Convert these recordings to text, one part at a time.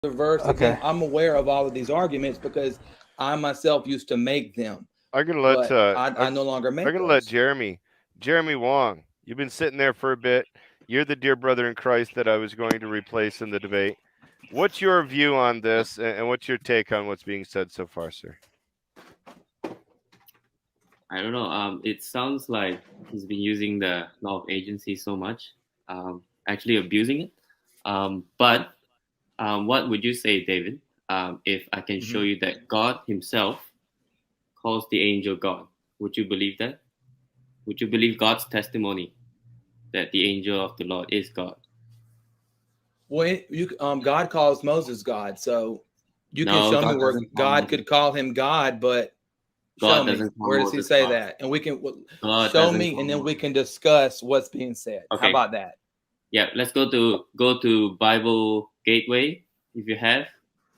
the verse Okay. again. I'm aware of all of these arguments because I myself used to make them, I'm gonna let but I no longer I'm make gonna let those. Jeremy Wong. You've been sitting there for a bit. You're the dear brother in Christ that I was going to replace in the debate. What's your view on this, and what's your take on what's being said so far, sir? I don't know. It sounds like he's been using the law of agency so much, actually abusing it. But what would you say, David, if I can show Mhm. you that God Himself calls the angel God? Would you believe that? Would you believe God's testimony that the angel of the Lord is God? Well, God calls Moses God, so you can No, show me God where doesn't call God Moses. could call him God, but show God me doesn't call where does He Moses say God. that, and we can God show doesn't me, call and then we Moses. can discuss what's being said. How Okay. about that? Yeah. Let's go to Bible Gateway. If you have,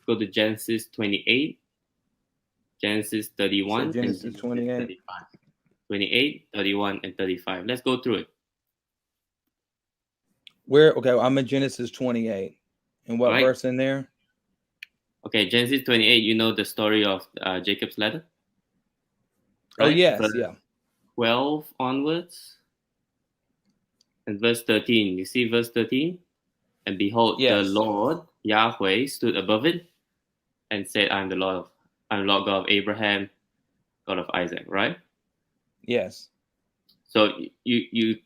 go to Genesis 28, Genesis So 31, and Genesis Genesis 28. 35. 28, 31, and 35. Let's go through it. Where? Okay, I'm in Genesis 28. And All what right. verse in there? Okay, Genesis 28, you know the story of Jacob's ladder, Oh right? yes, Verse yeah, 12 onwards and verse 13. You see verse 13? And behold, the yes, Lord Yahweh stood above it and said, I'm Lord God of Abraham, God of Isaac, right? yes, So you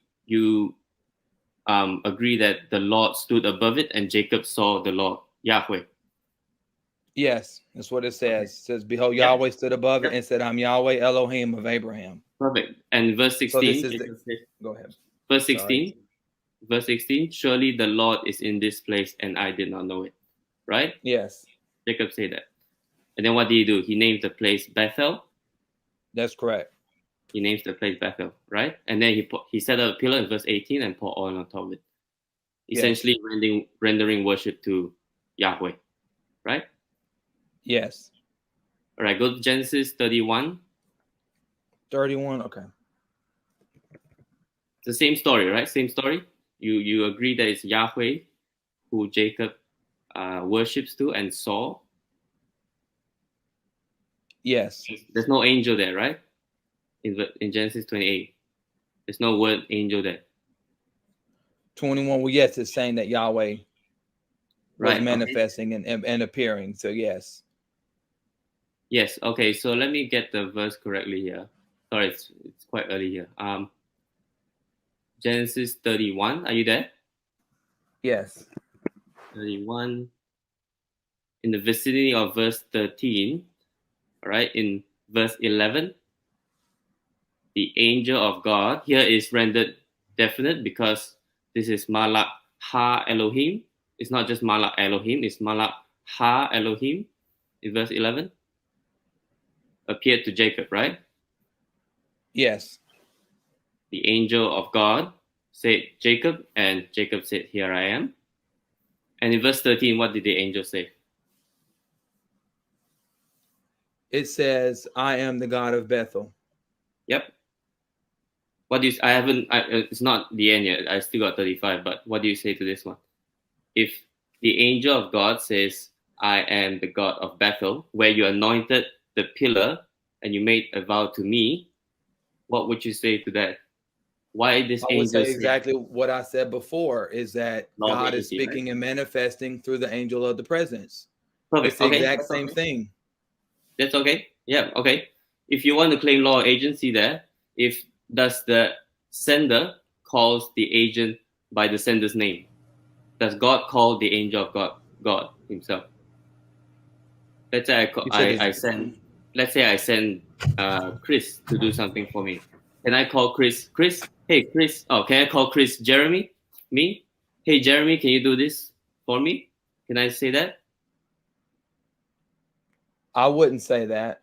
agree that the Lord stood above it and Jacob saw the Lord Yahweh. yes. That's what it says. Okay. It says, "Behold, Yep. Yahweh stood above it Yep. and said, I'm Yahweh Elohim of Abraham." Perfect. And verse So this 16, is the. Jacob says, Go ahead. verse Sorry. 16, verse 16, surely the Lord is in this place and I did not know it. Right? Yes, Jacob said that. And then what did he do? He named the place Bethel. that's correct. He names the place Bethel, right? And then he set up a pillar in verse 18 and poured oil on top of it, Yes, essentially rendering worship to Yahweh, right? yes. All right, go to Genesis 31. 31. Okay. It's the same story, right? Same story. You agree that it's Yahweh who Jacob worships to and saw. Yes. There's no angel there, right? In Genesis 28, there's no word angel there, 21. Well, yes, it's saying that Yahweh was right? Okay. manifesting and appearing. So yes. Yes. Okay. So let me get the verse correctly here. Sorry, it's quite early here. Genesis 31. Are you there? Yes. 31. In the vicinity of verse 13. All right. In verse 11, the angel of God here is rendered definite because this is Malak Ha Elohim. It's not just Malak Elohim. It's Malak Ha Elohim. In verse 11, appeared to Jacob. Right. Yes. The angel of God said Jacob, and Jacob said, "Here I am." And in verse 13, what did the angel say? It says, "I am the God of Bethel." Yep. What do you? I haven't. It's not the end yet. I still got 35. But what do you say to this one? If the angel of God says, "I am the God of Bethel," where you anointed the pillar and you made a vow to me, what would you say to that? Why this I would angel say say exactly what I said before is that law of God is agency, right? speaking and manifesting through the angel of the presence. It's Perfect. the Okay, exact that's same okay. thing. That's okay. Yeah, okay. If you want to claim law agency there, if does the sender calls the agent by the sender's name? Does God call the angel of God himself? Let's say You said I this. send, let's say I send Chris to do something for me. Can I call Chris? Chris, hey Chris. Oh, can I call Chris Jeremy? Me? Hey Jeremy, can you do this for me? Can I say that? I wouldn't say that.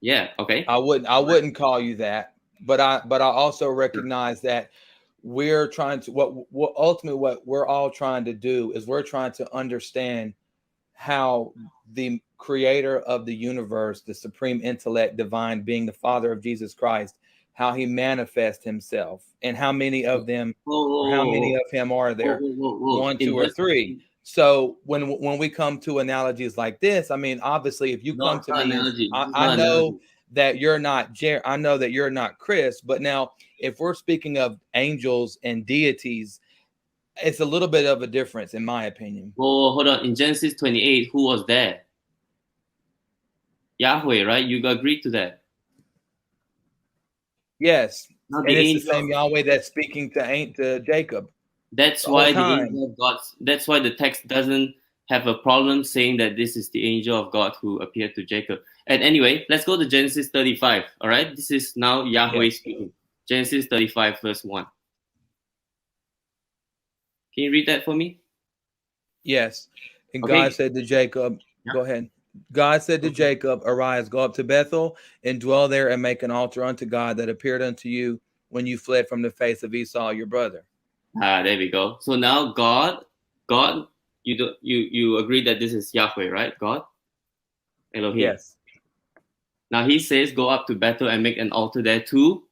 Yeah. Okay. I wouldn't call you that. But I also Sure. recognize that we're trying to what ultimately what we're all trying to do is we're trying to understand how the creator of the universe, the supreme intellect, divine being, the Father of Jesus Christ, how he manifests himself, and how many of them, Whoa, or how many whoa, of him are whoa, there? whoa, whoa, whoa, whoa. One, two, In or verse three. 16. So when we come to analogies like this, I mean, obviously, if you come to me, I know that you're not I know that you're not Chris, but now if we're speaking of angels and deities, it's a little bit of a difference, in my opinion. Oh, hold on. In Genesis 28, who was there? Yahweh, right? You agreed to that. Yes, Now and it's the same Yahweh that's speaking to Jacob. That's why the angel of God. That's why the text doesn't have a problem saying that this is the angel of God who appeared to Jacob. And anyway, let's go to Genesis 35. All right, this is now Yahweh speaking. Genesis 35, verse 1. Can you read that for me? Yes. And God said to Jacob, go ahead. God said to Jacob, arise, go up to Bethel and dwell there and make an altar unto God that appeared unto you when you fled from the face of Esau, your brother. There we go. So now God, you agree that this is Yahweh, right? God? Elohim. Yes. Now he says, go up to Bethel and make an altar there to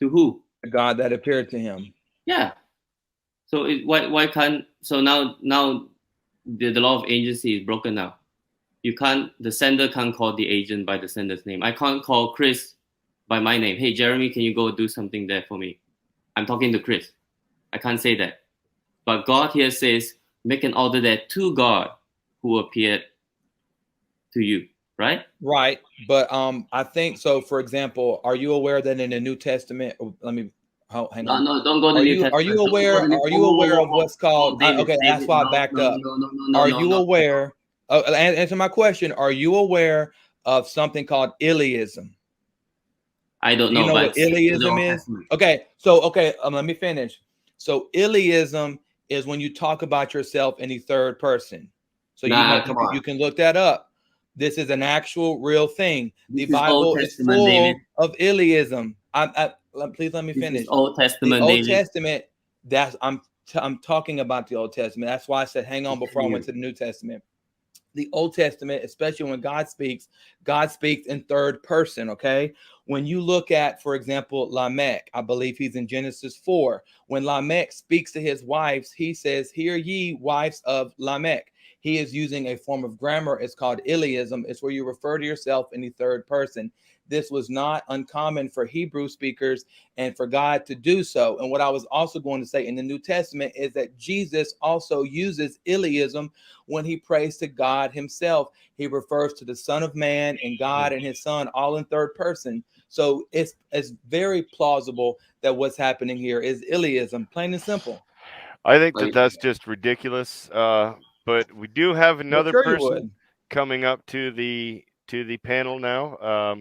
who? The God that appeared to him. Yeah. So why can't, so now the law of agency is broken now. The sender can't call the agent by the sender's name. I can't call Chris by my name. Hey, Jeremy, can you go do something there for me? I'm talking to Chris. I can't say that. But God here says, make an altar there to God who appeared to you, right? Right. But I think so. For example, are you aware that in the New Testament, hang on. No, don't go to the New Testament. Are you aware of what's called? David, that's why I backed up. Are you aware? Answer my question. Are you aware of something called Iliism? I don't know. You know what Iliism is? Okay. So let me finish. So Iliism is when you talk about yourself in the third person. So you can look that up. This is an actual real thing. The Bible is full of Iliism. Please let me finish. Old Testament. The Old Testament. I'm talking about the Old Testament. That's why I said hang on before I went to the New Testament. The Old Testament, especially when God speaks in third person. Okay. When you look at, for example, Lamech, I believe he's in Genesis 4. When Lamech speaks to his wives, he says, "Hear ye, wives of Lamech." He is using a form of grammar. It's called Iliism. It's where you refer to yourself in the third person. This was not uncommon for Hebrew speakers and for God to do so. And what I was also going to say in the New Testament is that Jesus also uses Iliism when he prays to God himself. He refers to the Son of Man and God and his Son all in third person. So it's very plausible that what's happening here is Iliism, plain and simple. I think that's just ridiculous. But we do have another person coming up to the panel now.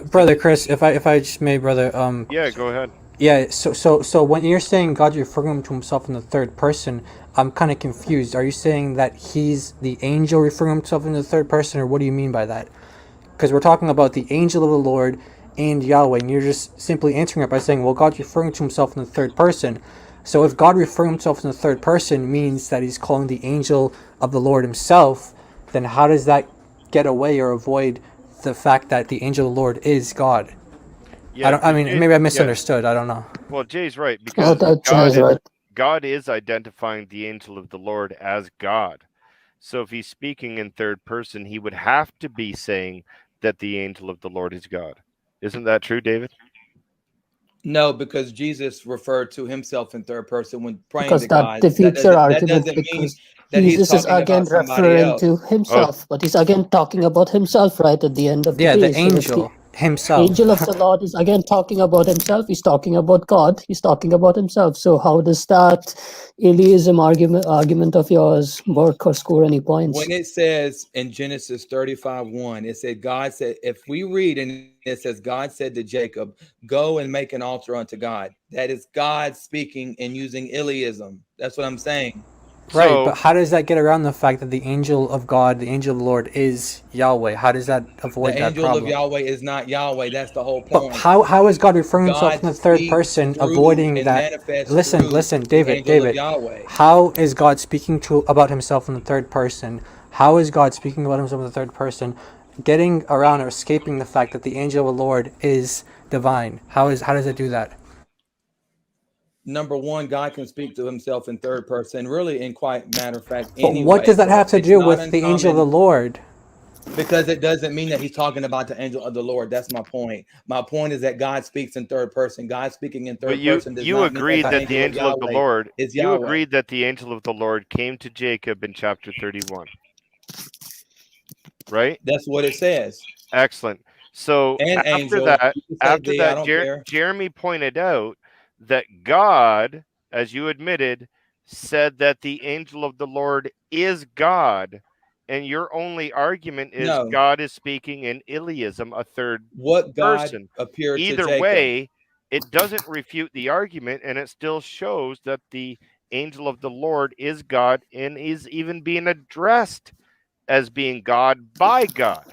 Brother Chris, if I just may, brother. Yeah, go ahead. Yeah. So when you're saying God referring to himself in the third person, I'm kind of confused. Are you saying that he's the angel referring himself in the third person, or what do you mean by that? Because we're talking about the angel of the Lord and Yahweh, and you're just simply answering it by saying, well, God's referring to himself in the third person. So if God referring himself in the third person means that he's calling the angel of the Lord himself, then how does that get away or avoid the fact that the angel of the Lord is God? Yeah, maybe I misunderstood. Yeah. I don't know. Well, Jay's right, because God is identifying the angel of the Lord as God. So if he's speaking in third person, he would have to be saying that the angel of the Lord is God. Isn't that true, David? No, because Jesus referred to himself in third person when praying because to God. That defeats your argument, that mean because that Jesus he's is again referring to himself, but he's again talking about himself right at the end of the day. The angel himself. Angel of the Lord is again talking about himself. He's talking about God. He's talking about himself. So how does that Eliism argument of yours work or score any points? When it says in Genesis 35:1, it said God said, if we read and it says God said to Jacob, go and make an altar unto God. That is God speaking and using Iliism. That's what I'm saying. Right, but how does that get around the fact that the angel of God, the angel of the Lord, is Yahweh? How does that avoid that problem? The angel of Yahweh is not Yahweh. That's the whole point. But how is God referring himself in the third person, avoiding that? Listen, David. How is God speaking about himself in the third person? How is God speaking about himself in the third person, getting around or escaping the fact that the angel of the Lord is divine? How does it do that? number one, God can speak to himself in third person, really, in quite matter of fact, But anyway. what does that have to It's do not with the angel of the uncommon, Lord? because it doesn't mean that he's talking about the angel of the Lord. That's my point. My point is that God speaks in third person. God speaking in But third person does you not mean that agreed the that the angel of angel of the Yahweh Lord, is you Yahweh. agreed that the angel of the Lord came to Jacob in chapter 31, right? That's what it says. Excellent. So And after angel, that, you can say thee, I don't care. Jeremy pointed out that God, as you admitted, said that the angel of the Lord is God, and your only argument is No, God is speaking in Iliism, a third what God person. appeared to Either Jacob. way, it doesn't refute the argument, and it still shows that the angel of the Lord is God and is even being addressed as being God by God.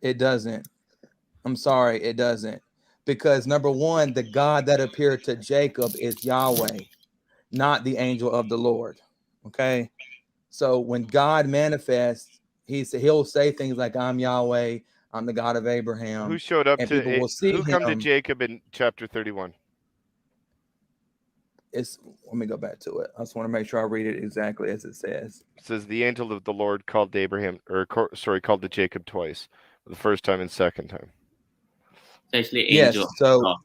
It doesn't. I'm sorry, it doesn't. Because number one, the God that appeared to Jacob is Yahweh, not the angel of the Lord. Okay. So when God manifests, he'll say things like, I'm Yahweh, I'm the God of Who Abraham, showed up and to people will see who come to him. Jacob in chapter 31? Let me go back to it. I just want to make sure I read it exactly as it says. It says the angel of the Lord called to Abraham, called to Jacob twice, the first time and second time. It's actually Yes. angel. So God.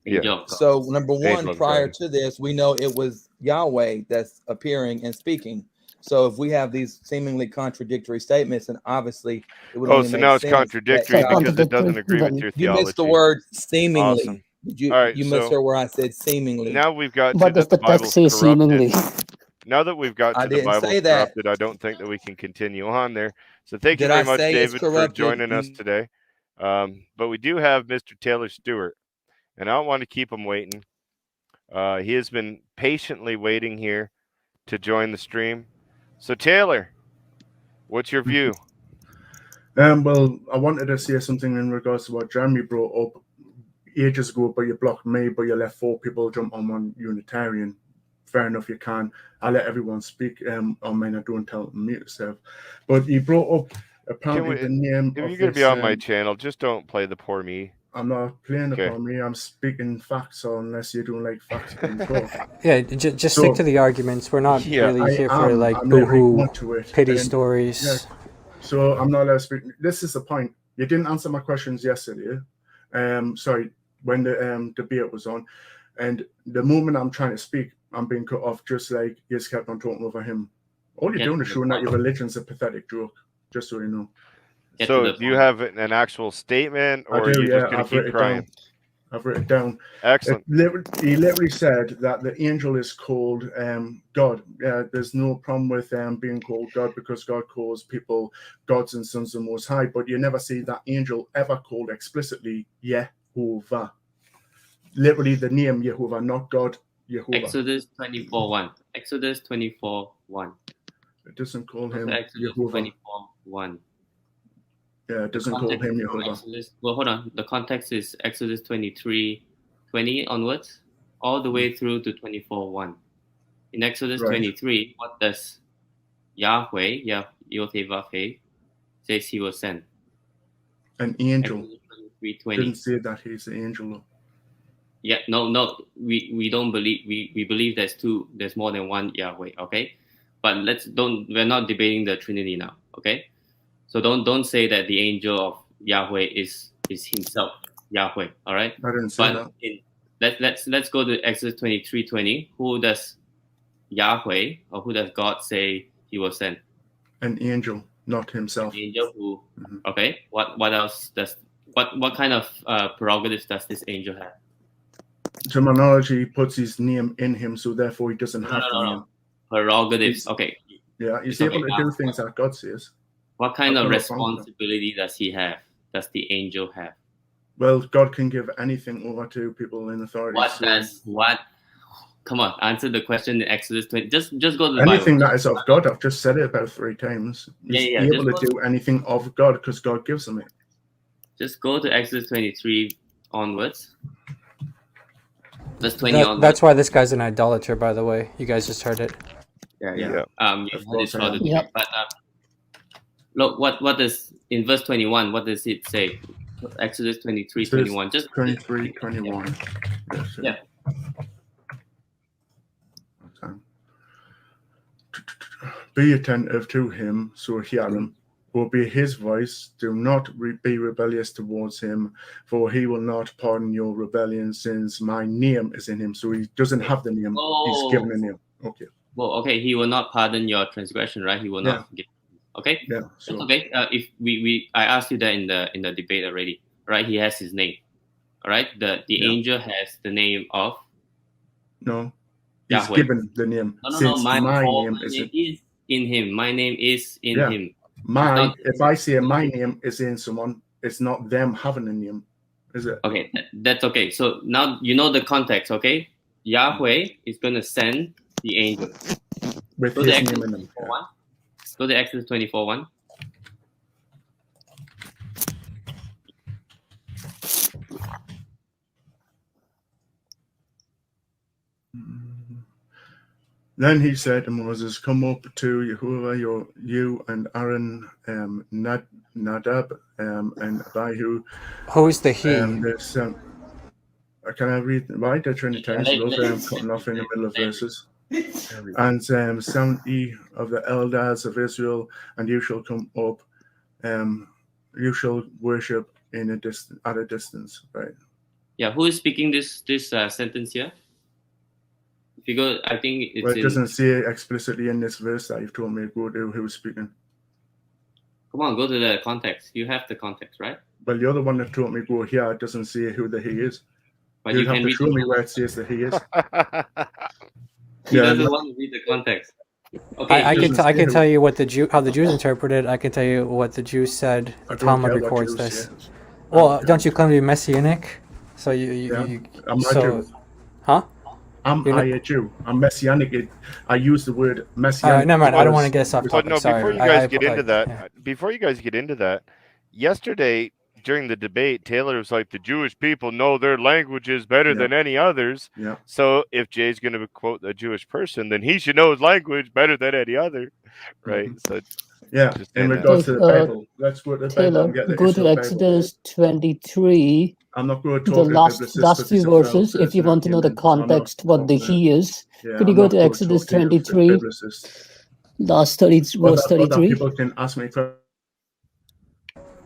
Angel of God. So number one, Angel of prior God. to this, we know it was Yahweh that's appearing and speaking. So if we have these seemingly contradictory statements, and obviously it would only So make now it's sense contradictory that God, because it doesn't Contradictory, agree with then your you missed the theology. word seemingly. Awesome. You All right, you so misheard where I said seemingly. now we've got to what does that the the text Bible's say corrupted. seemingly? Now that we've got I to the didn't Bible's say that. corrupted, I don't think that we can continue on there. So thank you Did very I much, say it's David, for corrupted? joining us today. But we do have Mr. Taylor Stewart, and I don't want to keep him waiting. He has been patiently waiting here to join the stream. So Taylor, what's your view? Well, I wanted to say something in regards to what Jeremy brought up ages ago, but you blocked me, but you let 4 people jump on one Unitarian. Fair enough, you can. I let everyone speak. I mean, I don't tell them to mute yourself. But you brought up apparently the name if of you're going to be this, on my channel, just don't play the poor me. I'm not playing Okay. upon me. I'm speaking facts, so unless you don't like facts, then go. Yeah, just So- stick to the arguments. We're not Yeah, really here for like I'm not boohoo, going to it. pity And- stories. yeah. So I'm not allowed to speak. This is the point. You didn't answer my questions yesterday. Sorry, when the debate was on, and the moment I'm trying to speak, I'm being cut off. Just like you just kept on talking over him. All you're Get doing to is the showing that point. your religion's a pathetic joke. Just so you know. Get to So the do you point. have an actual statement, I or are do. you Yeah, just going to I've keep written it crying? down. I've written it down. Excellent. He literally said that the angel is called God. There's no problem with being called God because God calls people gods and sons of the Most High, but you never see that angel ever called explicitly Yehovah. Literally the name Yehovah, not God, Yehovah. Exodus 24:1. Exodus 24:1. It doesn't call him Exodus Yehovah. 24:1. Yeah, it doesn't call him Yehovah. Well, hold on. The context is Exodus 23:20 onwards, all the way through to 24:1. In Exodus Right. 23, what does Yahweh, Yod-Heh-Vav-Heh, says he was sent? An angel. Exodus 23:20. Didn't say that he's the angel. Yeah, no, we don't believe we believe there's more than one Yahweh, okay? But we're not debating the Trinity now, okay? So don't say that the angel of Yahweh is himself Yahweh, all right? I didn't say that. Let's go to Exodus 23:20. Who does Yahweh or who does God say he was sent? An angel, not himself. An angel who Mhm. Okay, what else does what kind of prerogatives does this angel have? To my knowledge, he puts his name in him, so therefore he doesn't have the name. Prerogatives. Okay. Yeah, he's It's able okay to do now. things that God says. What kind I've of got no problem with that. responsibility does he have? Does the angel have? Well, God can give anything over to people in authority. Come on, answer the question in Exodus 20. Just go to the anything Bible. that is of God. I've just said it about 3 times. He's able to do anything of God because God gives him it. Just go to Exodus 23 onwards. Verse 20 onwards. That's why this guy's an idolater, by the way. You guys just heard it. Yeah. Yeah. You Of heard course it I am. shortly. Yep. But look, what does in verse 21? What does it say? Exodus 23:21. Just 23, 21. Yeah. Be attentive to him, so hear him. Obey his voice. Do not be rebellious towards him, for he will not pardon your rebellion, since my name is in him. So he doesn't have the name. He's given a name. Okay. Well, okay, he will not pardon your transgression, right? He will not forgive. Okay. Yeah. So that's okay. If I asked you that in the debate already, right? He has his name. All right. The angel has the name of. No. He's Yahweh. given the name. No. My name is in him. My name is in him. If I say my name is in someone, it's not them having a name, is it? Okay, that's okay. So now you know the context, okay? Yahweh is going to send the angel. With his name in them. Go to Exodus 24:1. Then he said to Moses, "Come up to Jehovah, you and Aaron, Nadab, and Abihu." Who is the he? Can I read? Why the Trinitarians love cutting off in the middle of verses? And 70 of the elders of Israel, and you shall come up. You shall worship at a distance, right? Yeah, who is speaking this sentence here? If you go, I think it's. Well, it doesn't say explicitly in this verse that you've told me to go to who's speaking. Come on, go to the context. You have the context, right? Well, the other one that told me go here, it doesn't say who the he is. But you have to show me where it says the he is. He doesn't want to read the context. Okay, I can tell you what how the Jews interpreted. I can tell you what the Jews said. The Talmud records this. Yes. Well, don't you claim to be messianic? So you I'm not a Jew. Huh? I'm a Jew. I'm messianic. I use the word messianic. Never mind. I don't want to get us off topic. No, sorry. Before you guys get into that, yesterday during the debate, Taylor was like, the Jewish people know their languages better than any others. Yeah. So if Jay's going to quote a Jewish person, then he should know his language better than any other, right? Mm-hmm. So yeah, in regards to the Bible, let's go to the Taylor, Bible. Go to Exodus 23. I'm not going to talk the last few verses. If you want to know the context, what the he is, could you go to Exodus 23, last 30, verse 33? People can ask me.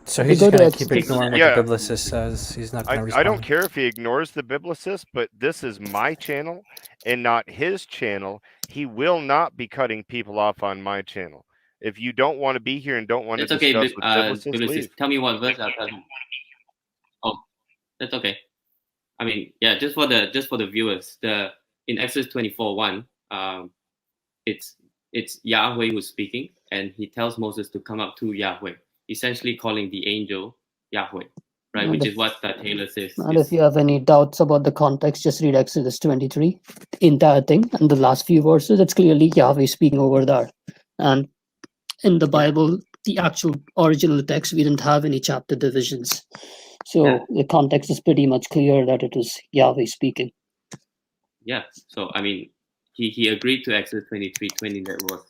So he's just going to keep ignoring what the Biblicist says. He's not going to respond. I don't care if he ignores the Biblicist, but this is my channel and not his channel. He will not be cutting people off on my channel. If you don't want to be here and don't want to discuss with Biblicist, leave. Tell me what verse I'll tell you. Oh, that's okay. I mean, yeah, just for the viewers, in Exodus 24:1, it's Yahweh who's speaking, and he tells Moses to come up to Yahweh, essentially calling the angel Yahweh, right? Which is what Taylor says. And if you have any doubts about the context, just read Exodus 23, the entire thing, and the last few verses. It's clearly Yahweh speaking over there. And in the Bible, the actual original text, we didn't have any chapter divisions. So the context is pretty much clear that it was Yahweh speaking. Yeah. So, I mean, he agreed to Exodus 23:20 that was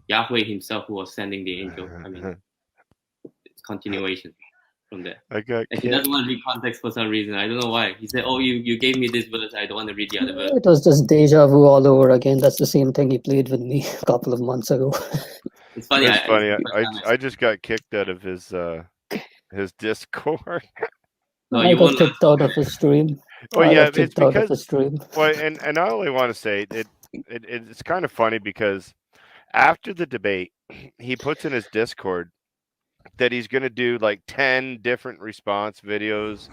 Yahweh himself who was sending the angel. I mean, it's continuation from there. And he doesn't want to read context for some reason. I don't know why. He said, oh, you gave me this verse. I don't want to read the other verse. It was just deja vu all over again. That's the same thing he played with me a couple of months ago. It's funny. I just got kicked out of his Discord. No, I got kicked out of his stream. Well, yeah, it's because. Well, and I only want to say it's kind of funny because after the debate, he puts in his Discord that he's going to do like 10 different response videos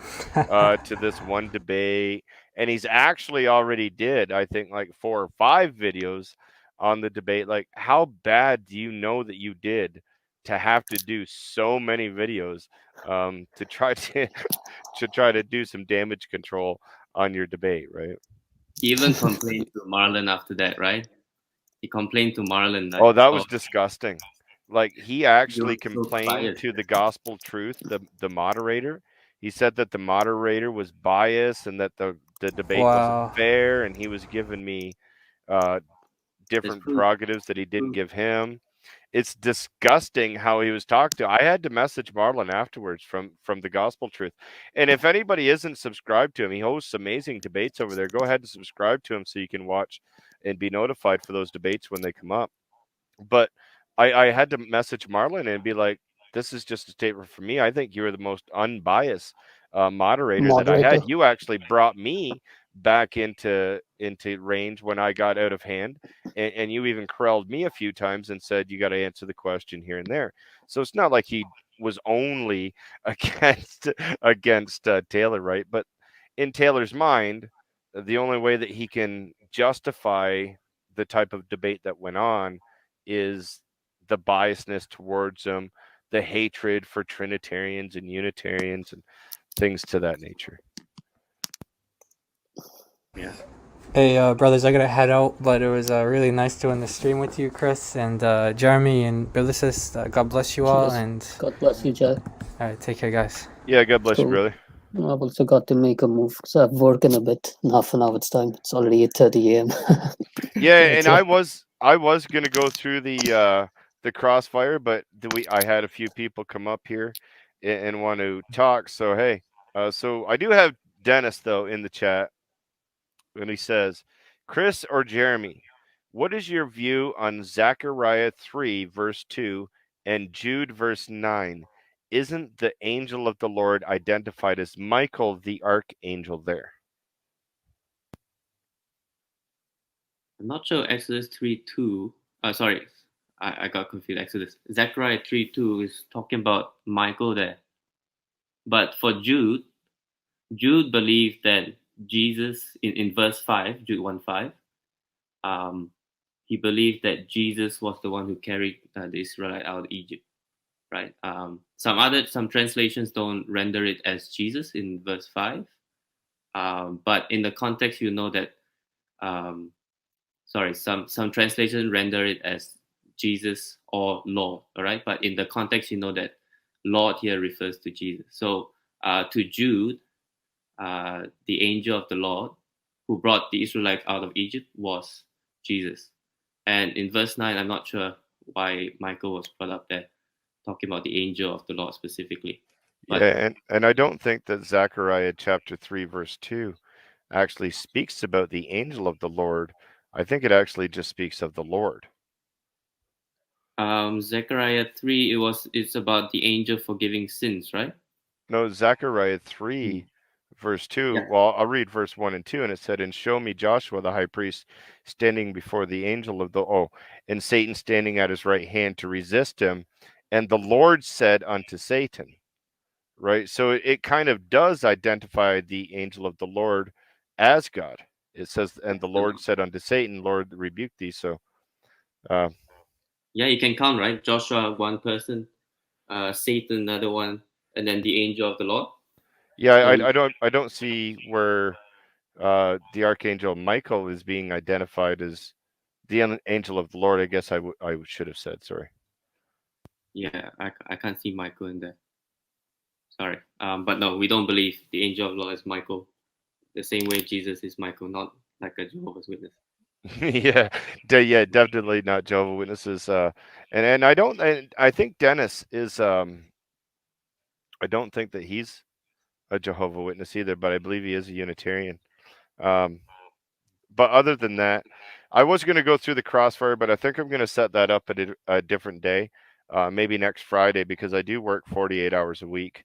to this one debate, and he's actually already did, I think, like 4 or 5 videos on the debate. Like, how bad do you know that you did to have to do so many videos to try to do some damage control on your debate, right? He even complained to Marlon after that, right? He complained to Marlon. Like, that was disgusting. Like, he actually complained to the Gospel Truth, the moderator. He said that the moderator was biased and that the debate wasn't fair, and he was giving me different prerogatives that he didn't give him. It's disgusting how he was talked to. I had to message Marlon afterwards from the Gospel Truth. And if anybody isn't subscribed to him, he hosts amazing debates over there. Go ahead and subscribe to him so you can watch and be notified for those debates when they come up. But I had to message Marlon and be like, this is just a statement for me. I think you were the most unbiased moderator that I had. You actually brought me back into range when I got out of hand, and you even corralled me a few times and said you got to answer the question here and there. So it's not like he was only against Taylor, right? But in Taylor's mind, the only way that he can justify the type of debate that went on is the biasness towards them, the hatred for Trinitarians and Unitarians and things to that nature. Yeah. Hey, brothers, I gotta head out, but it was really nice doing the stream with you, Chris, and Jeremy and Biblicist. God bless you all, and God bless you, Jay. all right, take care, guys. Yeah, God bless you, Cool. brother. I've also got to make a move because I have work in a bit. In half an hour's time. It's already 8:30 a.m. Yeah, and So- I was gonna go through the crossfire, but I had a few people come up here and want to talk. So hey, so I do have Dennis though in the chat, and he says, Chris or Jeremy, what is your view on Zechariah 3 verse 2 and Jude verse 9? Isn't the angel of the Lord identified as Michael the archangel there? I'm not sure Exodus 3:2. Sorry, I got confused. Exodus. Zechariah 3:2 is talking about Michael there. But for Jude believed that Jesus, in verse 5, Jude 1:5, he believed that Jesus was the one who carried the Israelite out of Egypt, right? Some translations don't render it as Jesus in verse 5. But in the context, you know that, some translations render it as Jesus or Lord, all right? But in the context, you know that Lord here refers to Jesus. So to Jude, the angel of the Lord who brought the Israelites out of Egypt was Jesus. And in verse 9, I'm not sure why Michael was brought up there, talking about the angel of the Lord specifically. But, yeah, and I don't think that Zechariah chapter 3 verse 2 actually speaks about the angel of the Lord. I think it actually just speaks of the Lord. Zechariah 3, it's about the angel forgiving sins, right? No, Zechariah 3 verse 2. Yeah. Well, I'll read verse 1 and 2, and it said, and show me Joshua the high priest standing before the angel of and Satan standing at his right hand to resist him. And the Lord said unto Satan, right? So it kind of does identify the angel of the Lord as God. It says, and the Lord said unto Satan, Lord, rebuke thee. So, yeah, you can count, right? Joshua, one person, Satan, another one, and then the angel of the Lord. yeah, I don't see where the archangel Michael is being identified as the angel of the Lord. I guess I should have said, sorry. Yeah, I can't see Michael in there. Sorry. But no, we don't believe the angel of the Lord is Michael. The same way Jesus is Michael, not like a Jehovah's Witness. yeah, definitely not Jehovah's Witnesses. And I think Dennis is I don't think that he's a Jehovah's Witness either, but I believe he is a Unitarian. But other than that, I was going to go through the crossfire, but I think I'm going to set that up at a different day, maybe next Friday, because I do work 48 hours a week.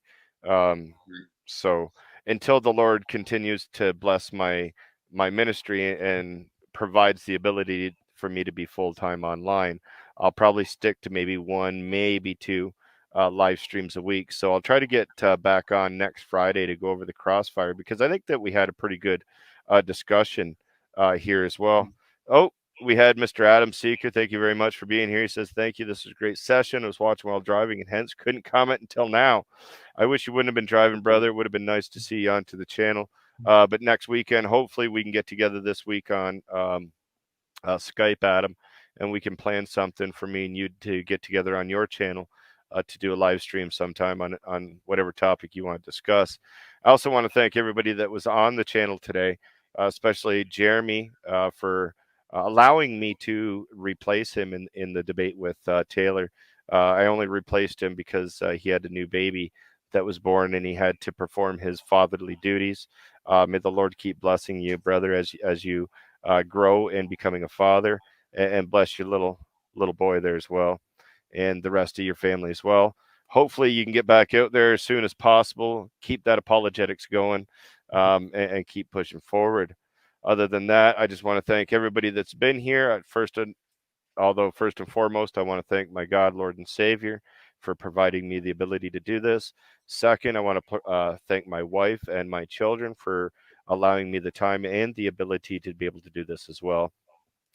So until the Lord continues to bless my ministry and provides the ability for me to be full-time online, I'll probably stick to maybe one, maybe two live streams a week. So I'll try to get back on next Friday to go over the crossfire, because I think that we had a pretty good discussion here as well. Oh, we had Mr. Adam Seeker. Thank you very much for being here. He says, thank you. This was a great session. I was watching while driving and hence couldn't comment until now. I wish you wouldn't have been driving, brother. It would have been nice to see you onto the channel. But next weekend, hopefully we can get together this week on Skype, Adam, and we can plan something for me and you to get together on your channel to do a live stream sometime on whatever topic you want to discuss. I also want to thank everybody that was on the channel today, especially Jeremy for allowing me to replace him in the debate with Taylor. I only replaced him because he had a new baby that was born and he had to perform his fatherly duties. May the Lord keep blessing you, brother, as you grow in becoming a father, and bless your little boy there as well. and the rest of your family as well. Hopefully you can get back out there as soon as possible. Keep that apologetics going, and keep pushing forward. Other than that, I just want to thank everybody that's been here. First and foremost, I want to thank my God, Lord, and Savior for providing me the ability to do this. Second, I want to thank my wife and my children for allowing me the time and the ability to be able to do this as well.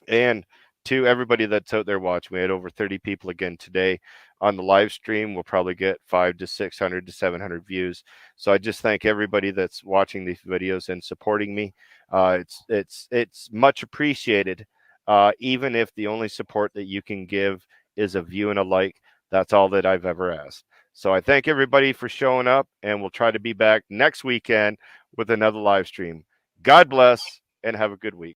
And to everybody that's out there watching, we had over 30 people again today on the live stream. We'll probably get 500 to 600 to 700 views. So I just thank everybody that's watching these videos and supporting me. It's much appreciated. Even if the only support that you can give is a view and a like, that's all that I've ever asked. So I thank everybody for showing up, and we'll try to be back next weekend with another live stream. God bless, and have a good week.